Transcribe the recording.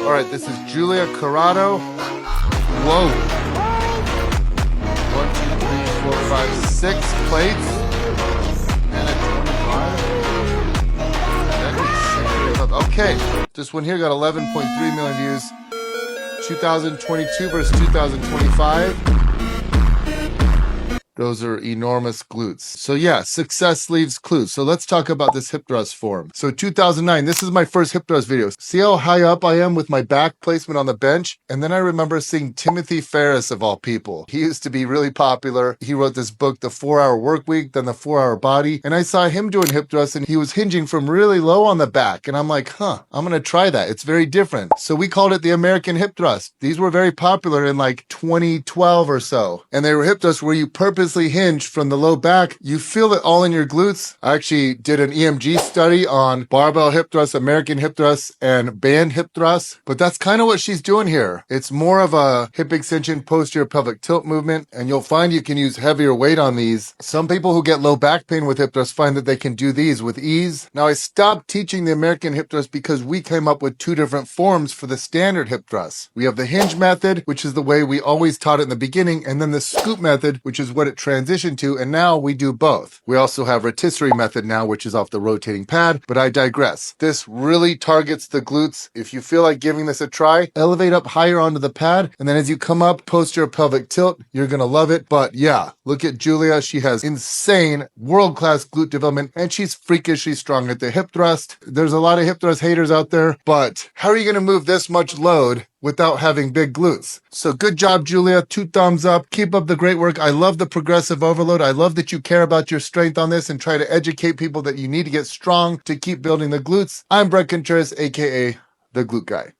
All right, this is Julia Corrado. Whoa. 1, 2, 3, 4, 5, 6 plates. And a 25. Okay, this one here got 11.3 million views. 2022 versus 2025. Those are enormous glutes. So yeah, success leaves clues. So let's talk about this hip thrust form. So 2009, this is my first hip thrust video. See how high up I am with my back placement on the bench? And then I remember seeing Timothy Ferriss of all people. He used to be really popular. He wrote this book, The 4-Hour Workweek, then The 4-Hour Body. And I saw him doing hip thrusts and he was hinging from really low on the back. And I'm like, I'm gonna try that. It's very different. So we called it the American hip thrust. These were very popular in like 2012 or so. And they were hip thrusts where you purposely hinge from the low back. You feel it all in your glutes. I actually did an EMG study on barbell hip thrusts, American hip thrusts, and band hip thrusts. But that's kind of what she's doing here. It's more of a hip extension, posterior pelvic tilt movement, and you'll find you can use heavier weight on these. Some people who get low back pain with hip thrusts find that they can do these with ease. Now, I stopped teaching the American hip thrust because we came up with 2 different forms for the standard hip thrust. We have the hinge method, which is the way we always taught it in the beginning, and then the scoop method, which is what it transitioned to, and now we do both. We also have rotisserie method now, which is off the rotating pad, but I digress. This really targets the glutes. If you feel like giving this a try, elevate up higher onto the pad, and then as you come up, posterior pelvic tilt, you're gonna love it. But yeah, look at Julia. She has insane world-class glute development, and she's freakishly strong at the hip thrust. There's a lot of hip thrust haters out there, but how are you gonna move this much load without having big glutes? So good job, Julia. 2 thumbs up. Keep up the great work. I love the progressive overload. I love that you care about your strength on this and try to educate people that you need to get strong to keep building the glutes. I'm Bret Contreras, aka the Glute Guy.